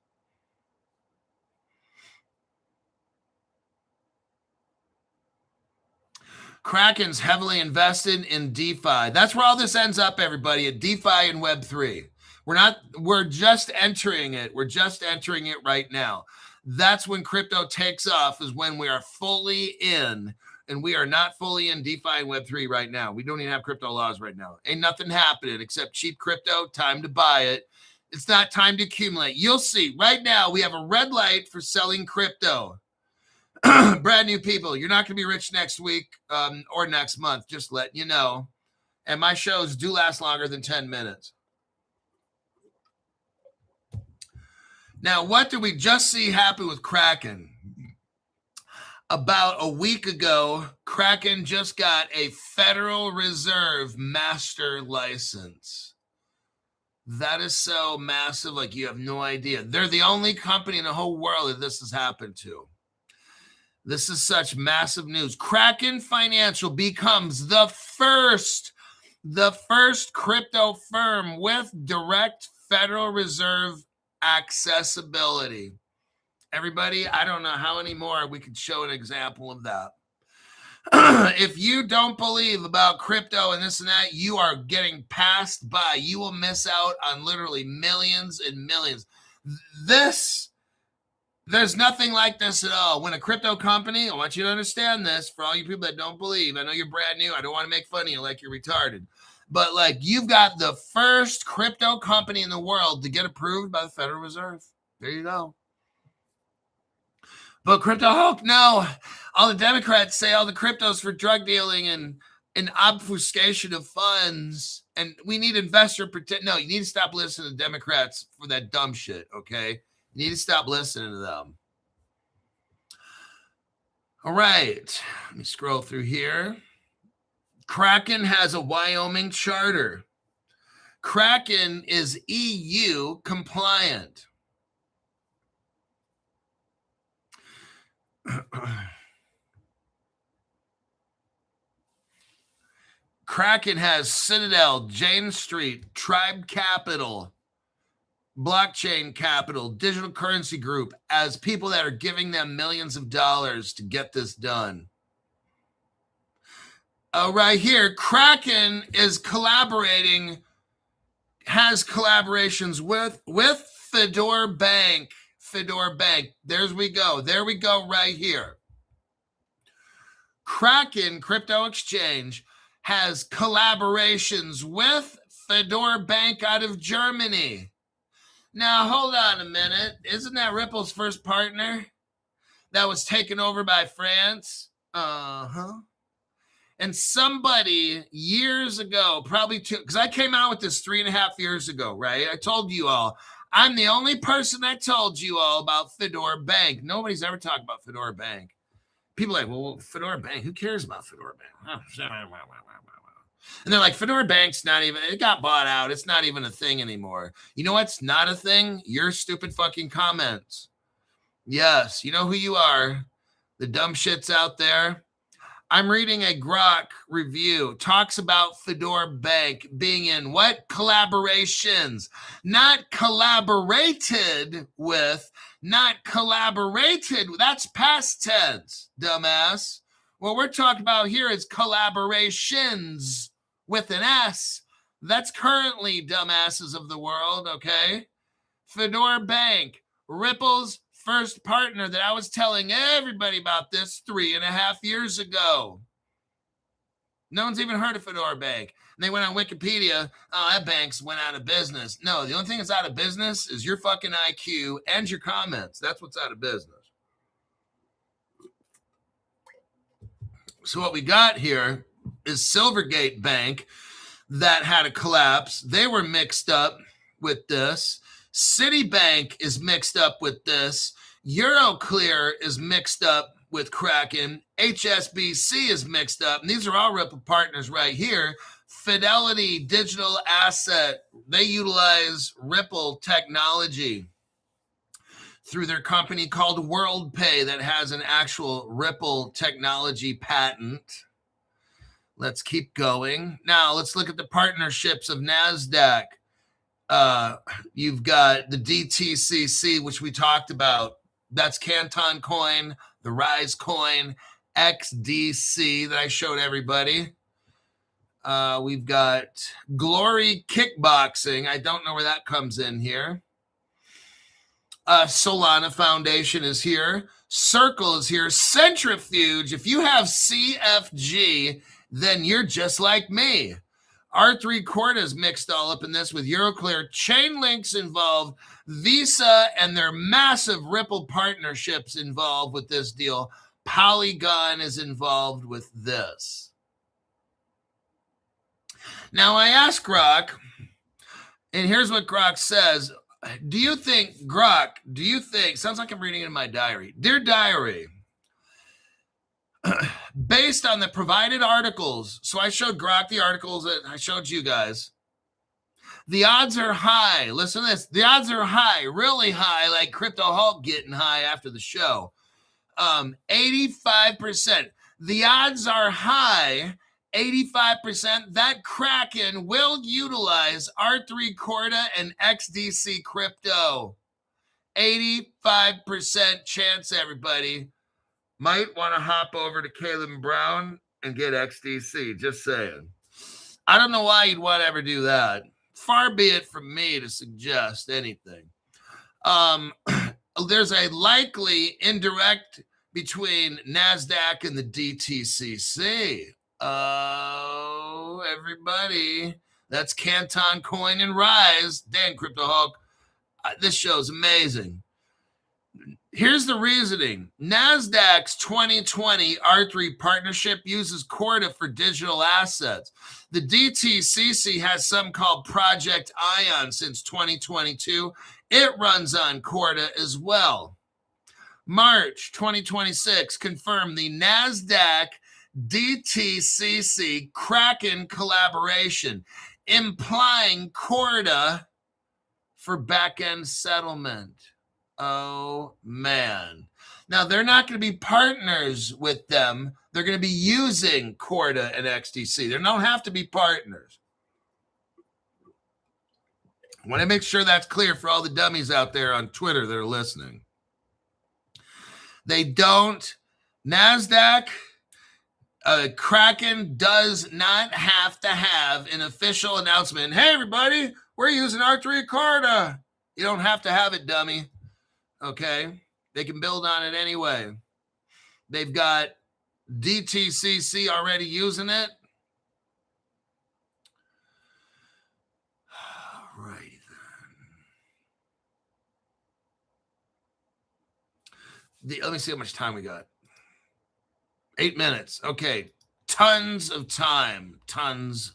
Kraken's heavily invested in DeFi. That's where all this ends up, everybody, at DeFi and Web3. We're just entering it. We're just entering it right now. That's when crypto takes off, is when we are fully in, and we are not fully in DeFi and Web3 right now. We don't even have crypto laws right now. Ain't nothing happening except cheap crypto, time to buy it. It's not time to accumulate. You'll see. Right now, we have a red light for selling crypto. Brand new people, you're not going to be rich next week or next month, just letting you know. And my shows do last longer than 10 minutes. Now, what did we just see happen with Kraken? About a week ago, Kraken just got a Federal Reserve master license. That is so massive, like you have no idea. They're the only company in the whole world that this has happened to. This is such massive news. Kraken Financial becomes the first crypto firm with direct Federal Reserve accessibility. Everybody, I don't know how many more we could show an example of that. If you don't believe about crypto and this and that, you are getting passed by. You will miss out on literally millions and millions. There's nothing like this at all. When a crypto company, I want you to understand this for all you people that don't believe. I know you're brand new. I don't want to make fun of you like you're retarded. But like you've got the first crypto company in the world to get approved by the Federal Reserve. There you go. But Crypto Hulk, no. All the Democrats say all the cryptos for drug dealing and obfuscation of funds. And we need investor protection. No, you need to stop listening to Democrats for that dumb shit, okay? You need to stop listening to them. All right. Let me scroll through here. Kraken has a Wyoming charter. Kraken is EU compliant. Kraken has Citadel, Jane Street, Tribe Capital, Blockchain Capital, Digital Currency Group as people that are giving them millions of dollars to get this done. Right here, Kraken is has collaborations with Fedor Bank. Fedor Bank. There we go right here. Kraken Crypto Exchange has collaborations with Fedor Bank out of Germany. Now, hold on a minute. Isn't that Ripple's first partner that was taken over by France? Uh-huh. And somebody years ago, probably two, because I came out with this 3.5 years ago, right? I told you all. I'm the only person that told you all about Fedor Bank. Nobody's ever talked about Fedor Bank. People are like, well, Fedor Bank, who cares about Fedor Bank? And they're like, Fedor Bank's not even, it got bought out. It's not even a thing anymore. You know what's not a thing? Your stupid fucking comments. Yes, you know who you are. The dumb shits out there. I'm reading a Grok review. Talks about Fedor Bank being in what? Collaborations. Not collaborated with. Not collaborated. That's past tense, dumbass. What we're talking about here is collaborations with an S. That's currently, dumbasses of the world, okay? Fedor Bank, Ripple's first partner that I was telling everybody about this 3.5 years ago. No one's even heard of Fedor Bank. And they went on Wikipedia, oh, that bank's went out of business. No, the only thing that's out of business is your fucking IQ and your comments. That's what's out of business. So what we got here is Silvergate Bank that had a collapse. They were mixed up with this. Citibank is mixed up with this. Euroclear is mixed up with Kraken. HSBC is mixed up. And these are all Ripple partners right here. Fidelity Digital Asset, they utilize Ripple technology through their company called WorldPay that has an actual Ripple technology patent. Let's keep going. Now let's look at the partnerships of NASDAQ. You've got the DTCC, which we talked about. That's Canton coin, the Rise coin, XDC that I showed everybody. We've got Glory Kickboxing. I don't know where that comes in here. Solana Foundation is here. Circle is here. Centrifuge. If you have CFG, then you're just like me. R3 Corda is mixed all up in this with Euroclear. Chainlink's involved. Visa and their massive Ripple partnerships involved with this deal. Polygon is involved with this. Now I asked Grok, and here's what Grok says. Do you think, sounds like I'm reading in my diary. Dear diary, based on the provided articles, so I showed Grok the articles that I showed you guys. The odds are high. Listen to this. The odds are high, really high, like Crypto Hulk getting high after the show. 85%. The odds are high, 85%, that Kraken will utilize R3 Corda and XDC crypto. 85% chance, everybody. Might want to hop over to Caleb Brown and get XDC. Just saying. I don't know why you'd want to ever do that. Far be it from me to suggest anything. There's a likely indirect between NASDAQ and the DTCC. Oh, everybody. That's Canton Coin and Rise. Dan Crypto Hulk. This show's amazing. Here's the reasoning. NASDAQ's 2020 R3 partnership uses Corda for digital assets. The DTCC has something called Project Ion since 2022. It runs on Corda as well. March 2026 confirmed the NASDAQ DTCC Kraken collaboration, implying Corda for back-end settlement. Oh, man. Now, they're not going to be partners with them. They're going to be using Corda and XDC. They don't have to be partners. I want to make sure that's clear for all the dummies out there on Twitter that are listening. They don't. NASDAQ, Kraken does not have to have an official announcement. Hey, everybody, we're using R3 Corda. You don't have to have it, dummy. Okay? They can build on it anyway. They've got DTCC already using it. All right, then. Let me see how much time we got. 8 minutes. Okay. Tons of time. Tons.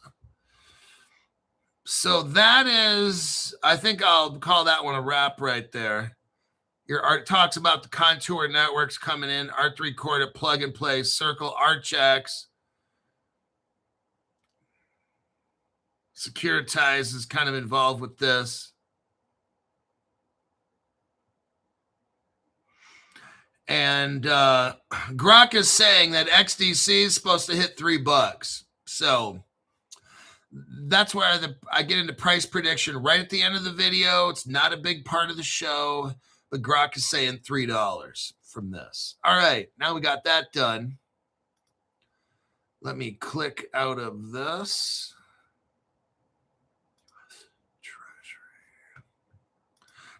So that is, I think I'll call that one a wrap right there. Your art talks about the contour networks coming in, R3 Corda, plug and play, Circle, Archax. Securitize is kind of involved with this. And Grok is saying that XDC is supposed to hit $3. So that's where I get into price prediction right at the end of the video. It's not a big part of the show, but Grok is saying $3 from this. All right, now we got that done. Let me click out of this.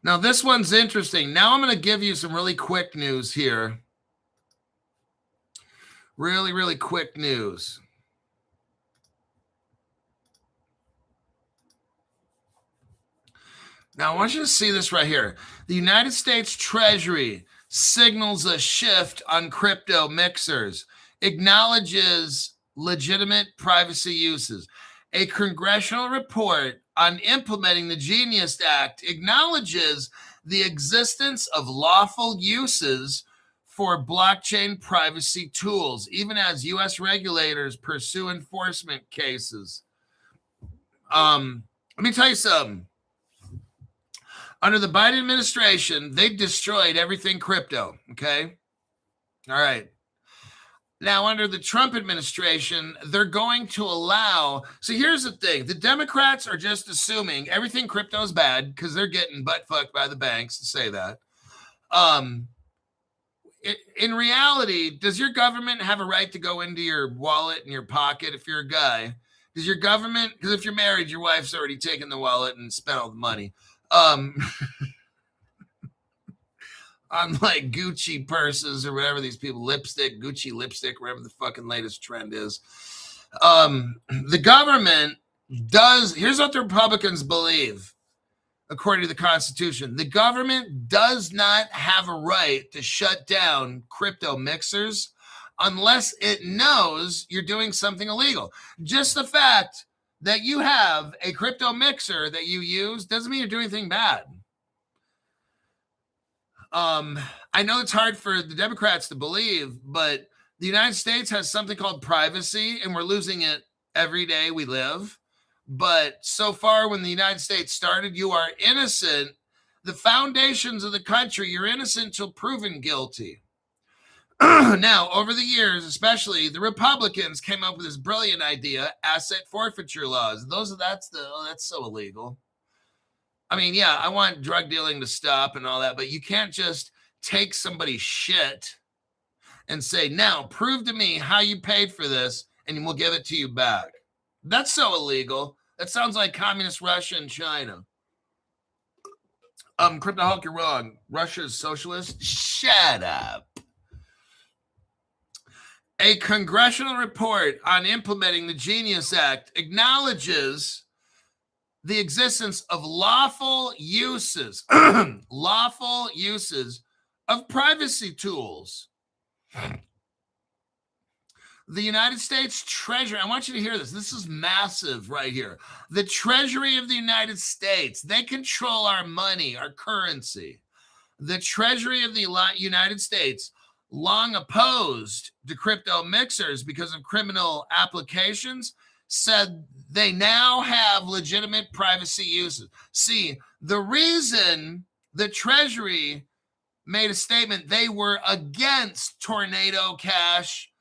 Now, this one's interesting. Now I'm going to give you some really quick news here. Really, really quick news. Now, I want you to see this right here. The United States Treasury signals a shift on crypto mixers, acknowledges legitimate privacy uses. A congressional report on implementing the Genius Act acknowledges the existence of lawful uses for blockchain privacy tools, even as U.S. regulators pursue enforcement cases. Let me tell you something. Under the Biden administration, they destroyed everything crypto, okay? All right. Now, under the Trump administration, they're going to allow. So here's the thing. The Democrats are just assuming everything crypto is bad because they're getting butt fucked by the banks to say that. In reality, does your government have a right to go into your wallet and your pocket if you're a guy? Does your government, because if you're married, your wife's already taken the wallet and spent all the money. On like Gucci purses or whatever these people, lipstick, Gucci lipstick, whatever the fucking latest trend is. The government does, here's what the Republicans believe, according to the Constitution. The government does not have a right to shut down crypto mixers unless it knows you're doing something illegal. Just the fact that you have a crypto mixer that you use doesn't mean you're doing anything bad. I know it's hard for the Democrats to believe, but the United States has something called privacy, and we're losing it every day we live. But so far, when the United States started, you are innocent. The foundations of the country, you're innocent till proven guilty. Now, over the years, especially the Republicans came up with this brilliant idea, asset forfeiture laws. That's so illegal. I mean, yeah, I want drug dealing to stop and all that, but you can't just take somebody's shit and say, now prove to me how you paid for this and we'll give it to you back. That's so illegal. That sounds like communist Russia and China. Crypto Hulk, you're wrong. Russia is socialist. Shut up. A congressional report on implementing the Genius Act acknowledges the existence of lawful uses of privacy tools. The United States Treasury, I want you to hear this. This is massive right here. The Treasury of the United States, they control our money, our currency. The Treasury of the United States long opposed the crypto mixers because of criminal applications, said they now have legitimate privacy uses. See, the reason the Treasury made a statement they were against Tornado Cash,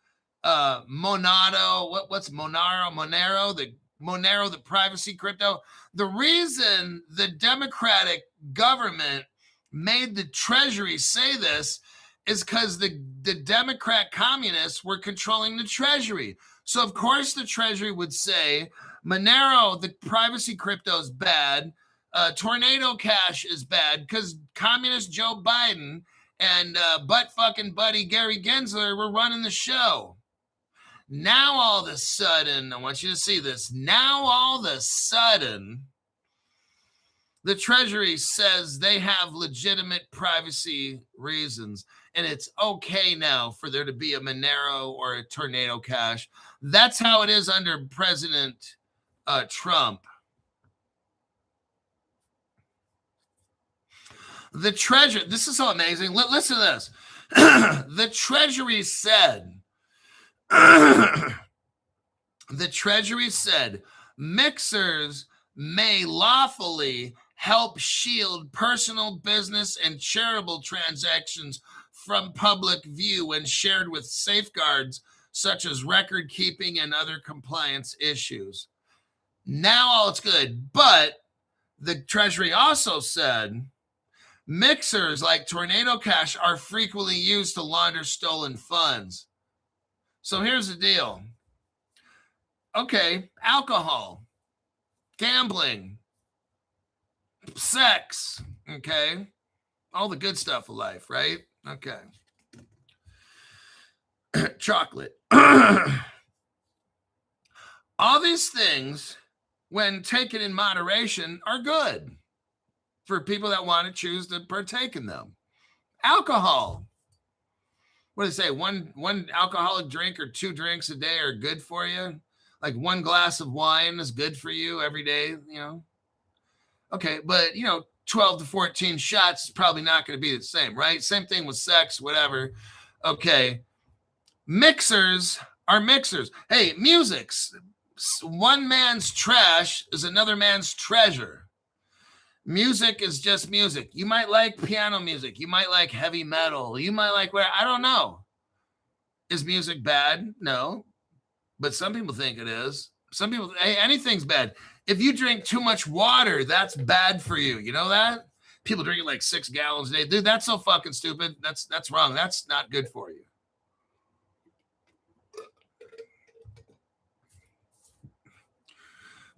Monero, what's Monero, the privacy crypto. The reason the Democratic government made the Treasury say this is because the Democrat communists were controlling the Treasury. So, of course, the Treasury would say, Monero, the privacy crypto is bad. Tornado Cash is bad because communist Joe Biden and butt-fucking buddy Gary Gensler were running the show. Now, all of a sudden, I want you to see this. Now, all of a sudden, the Treasury says they have legitimate privacy reasons, and it's okay now for there to be a Monero or a Tornado Cash. That's how it is under President Trump. The Treasury, this is so amazing. Listen to this. The Treasury said, mixers may lawfully help shield personal, business, and charitable transactions from public view when shared with safeguards such as record keeping and other compliance issues. Now all it's good, but the Treasury also said mixers like Tornado Cash are frequently used to launder stolen funds. So here's the deal. Okay, alcohol, gambling, sex, okay? All the good stuff of life, right? Okay. Chocolate. All these things, when taken in moderation, are good for people that want to choose to partake in them. Alcohol. What do they say? One alcoholic drink or 2 drinks a day are good for you? Like 1 glass of wine is good for you every day, you know? Okay, but, 12 to 14 shots is probably not going to be the same, right? Same thing with sex, whatever. Okay. Mixers are mixers. Hey, music's one man's trash is another man's treasure. Music is just music. You might like piano music. You might like heavy metal. You might like I don't know. Is music bad? No. But some people think it is. Some people, hey, anything's bad. If you drink too much water, that's bad for you. You know that? People drinking like 6 gallons a day. Dude, that's so fucking stupid. That's wrong. That's not good for you.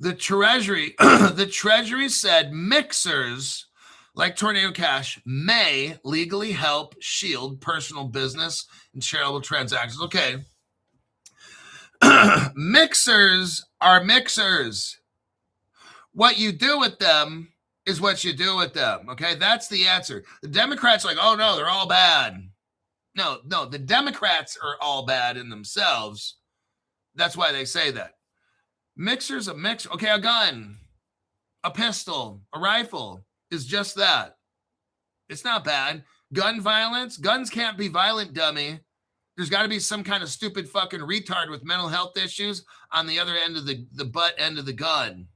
The Treasury, the Treasury said mixers like Tornado Cash may legally help shield personal business and charitable transactions. Okay. Mixers are mixers. What you do with them is what you do with them. Okay. That's the answer. The Democrats are like, oh no, they're all bad. No, the Democrats are all bad in themselves. That's why they say that. Mixer's a mix. Okay, a gun, a pistol, a rifle is just that. It's not bad. Gun violence, guns can't be violent, dummy. There's got to be some kind of stupid fucking retard with mental health issues on the other end of the butt end of the gun.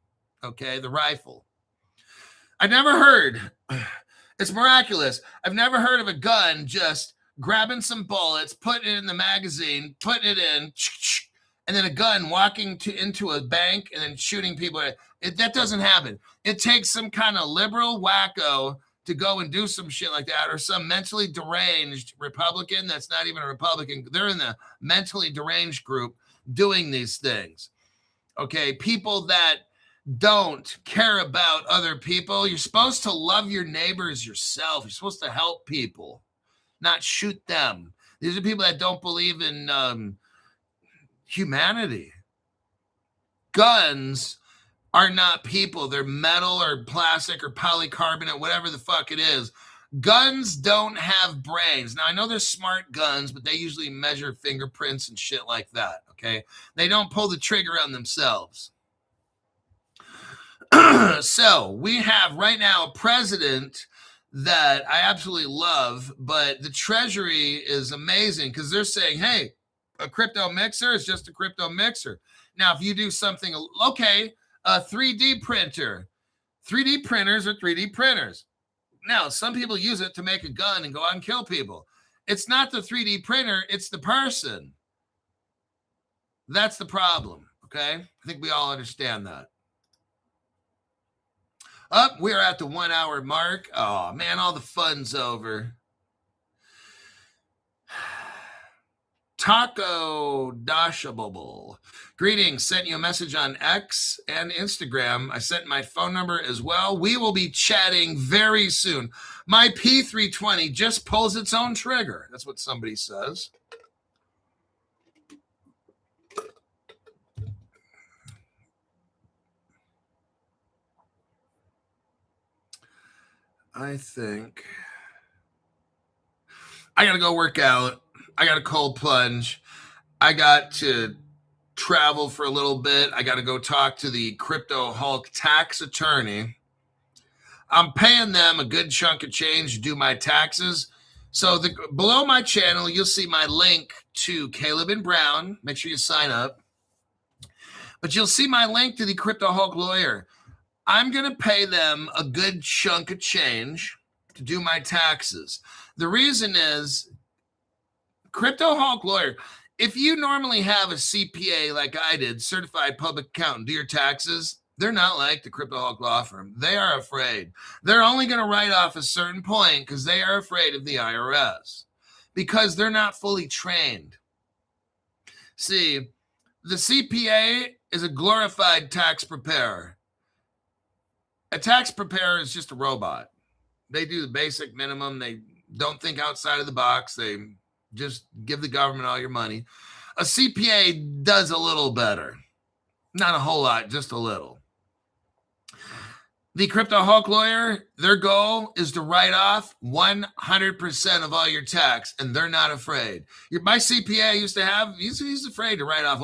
Okay, the rifle. I never heard, it's miraculous. I've never heard of a gun just grabbing some bullets, putting it in the magazine, putting it in, and then a gun walking into a bank and then shooting people. That doesn't happen. It takes some kind of liberal wacko to go and do some shit like that, or some mentally deranged Republican that's not even a Republican. They're in the mentally deranged group doing these things. Okay, people that don't care about other people. You're supposed to love your neighbors yourself. You're supposed to help people, not shoot them. These are people that don't believe in humanity. Guns are not people. They're metal or plastic or polycarbonate, whatever the fuck it is. Guns don't have brains. Now, I know they're smart guns, but they usually measure fingerprints and shit like that, okay? They don't pull the trigger on themselves. So we have right now a president that I absolutely love, but the Treasury is amazing because they're saying, hey, a crypto mixer is just a crypto mixer. Now, if you do something, okay, a 3D printer. 3D printers are 3D printers. Now, some people use it to make a gun and go out and kill people. It's not the 3D printer, it's the person. That's the problem, okay? I think we all understand that. We're at the 1 hour mark. Oh, man, all the fun's over. Taco Dashabable. Greetings. Sent you a message on X and Instagram. I sent my phone number as well. We will be chatting very soon. My P320 just pulls its own trigger. That's what somebody says. I think I got to go work out. I got a cold plunge. I got to travel for a little bit. I got to go talk to the Crypto Hulk tax attorney. I'm paying them a good chunk of change to do my taxes. So below my channel, you'll see my link to Caleb and Brown. Make sure you sign up. But you'll see my link to the Crypto Hulk lawyer. I'm going to pay them a good chunk of change to do my taxes. The reason is Crypto Hulk lawyer, if you normally have a CPA like I did, certified public accountant, do your taxes, they're not like the Crypto Hulk law firm. They are afraid. They're only going to write off a certain point because they are afraid of the IRS because they're not fully trained. See, the CPA is a glorified tax preparer. A tax preparer is just a robot. They do the basic minimum. They don't think outside of the box. They just give the government all your money. A CPA does a little better. Not a whole lot, just a little. The Crypto Hulk lawyer, their goal is to write off 100% of all your tax, and they're not afraid. My CPA used to have, he's afraid to write off.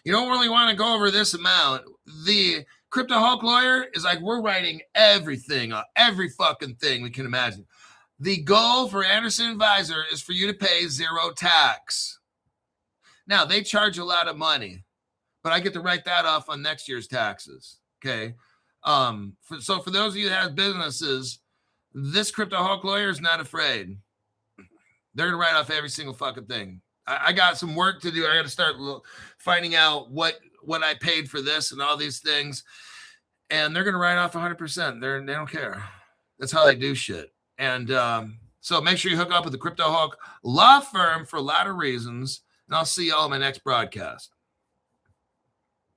You don't really want to go over this amount. The Crypto Hulk lawyer is like, we're writing everything, every fucking thing we can imagine. The goal for Anderson Advisor is for you to pay zero tax. Now, they charge a lot of money, but I get to write that off on next year's taxes, okay? So for those of you that have businesses, this Crypto Hulk lawyer is not afraid. They're going to write off every single fucking thing. I got some work to do. I got to start finding out what I paid for this and all these things. And they're going to write off 100%. They don't care. That's how they do shit. And so make sure you hook up with the Crypto Hawk Law Firm for a lot of reasons. And I'll see y'all in my next broadcast.